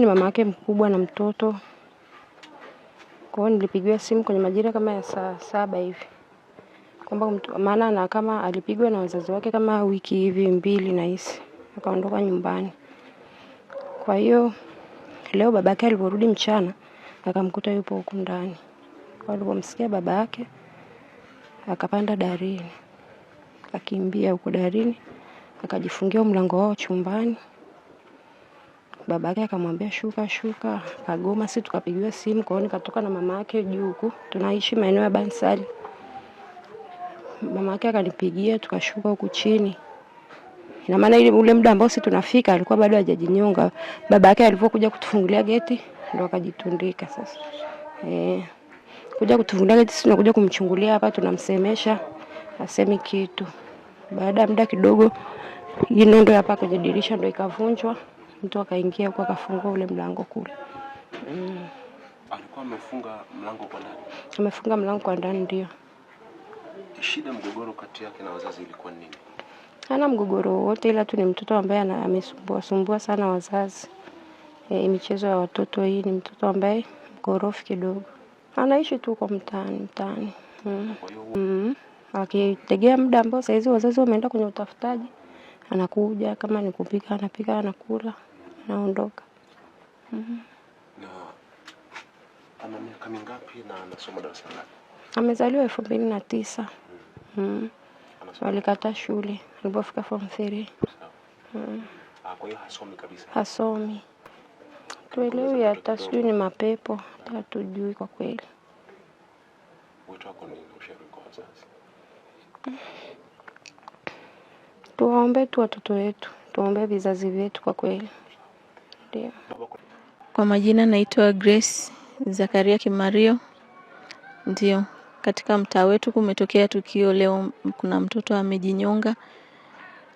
ni mama yake mkubwa na mtoto. Kwa hiyo nilipigiwa simu kwenye majira kama ya saa 7 hivi. Kwamba maana na kama alipigwa na wazazi wake kama wiki hivi 2 nahisi. Akaondoka nyumbani. Kwa hiyo leo babake aliporudi mchana akamkuta yupo huko ndani. Kwa alipomsikia babake akapanda darini. Akakimbia huko darini, akajifungia mlango wao chumbani. Babake akamwambia shuka, akagoma. Sisi tukapigiwa simu, kwa hiyo nikatoka na mama yake juu huko. Tunaishi maeneo ya Bansali. Mama yake akanipigia, tukashuka huko chini. Ina maana ile ule muda ambao sisi tunafika alikuwa bado hajajinyonga. Babake alipokuja kutufungulia geti ndo akajitundika sasa. Kuja kutufungulia geti, sisi tunakuja kumchungulia hapa, tunamsemesha asemi kitu. Baada ya muda kidogo hii nondo hapa kwenye dirisha ndo ikavunjwa. Mtu akaingia huko akafungua ule mlango kule. Alikuwa amefunga mlango kwa ndani. Amefunga mlango kwa ndani ndio. Shida mgogoro kati yake na wazazi ilikuwa nini? Hana mgogoro wote, ila tu ni mtoto ambaye amesumbua sana wazazi. Michezo ya watoto, hii ni mtoto ambaye mkorofi kidogo. Anaishi tu kwa mtaani. Akitegea muda ambao saizi wazazi wameenda kwenye utafutaji, anakuja, kama ni kupika anapika, anakula, anaondoka. Na ana miaka mingapi na anasoma darasa ngapi? Amezaliwa 2009. Alikata shule alipofika form 3. Kwa hiyo hasomi kabisa. Hasomi. Tuelewi hata sijui ni mapepo, hatujui kwa kweli. Wito wako ni ushauri kwa wazazi? Tuwaombe tu watoto wetu, tuombe vizazi vyetu kwa kweli. Ndio. Kwa majina naitwa Grace Zakaria Kimario. Ndio, katika mtaa wetu kumetokea tukio leo, kuna mtoto amejinyonga.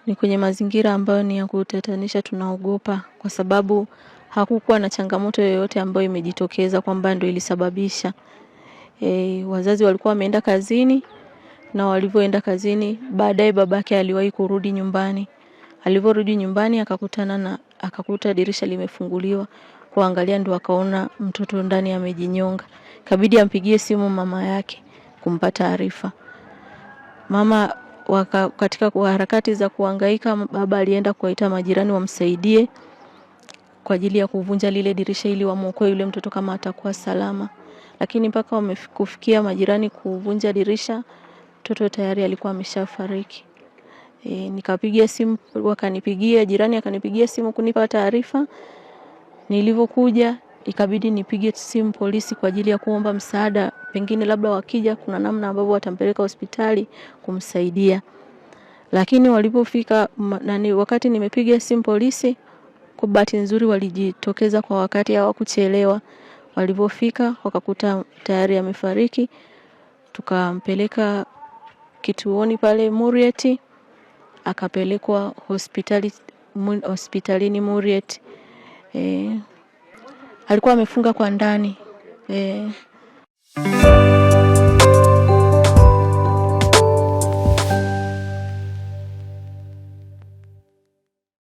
Ni kwenye mazingira ambayo ni ya kutatanisha, tunaogopa kwa sababu hakukuwa na changamoto yoyote ambayo imejitokeza kwamba ndio ilisababisha. Wazazi walikuwa wameenda kazini, na walivyoenda kazini baadaye babake aliwahi kurudi nyumbani. Alivorudi nyumbani akakuta dirisha limefunguliwa, kuangalia ndo akaona mtoto ndani amejinyonga. Kabidi ampigie simu mama yake kumpa taarifa. Mama katika harakati za kuhangaika, baba alienda kuwaita majirani wamsaidie kwa ajili ya kuvunja lile dirisha ili wamuokoe yule mtoto kama atakuwa salama. Lakini mpaka kufikia majirani kuvunja dirisha, mtoto tayari alikuwa ameshafariki. Nikapigia simu, wakanipigia jirani, akanipigia simu kunipa taarifa. Nilivyokuja ikabidi nipige simu polisi kwa ajili ya kuomba msaada, pengine labda wakija kuna namna ambavyo watampeleka hospitali kumsaidia. Lakini walipofika wakati nimepiga simu polisi, kwa bahati nzuri walijitokeza kwa wakati, hawakuchelewa. Walipofika wakakuta tayari amefariki. Tukampeleka kituoni pale Murieti, akapelekwa hospitalini Murieti. Alikuwa amefunga kwa ndani.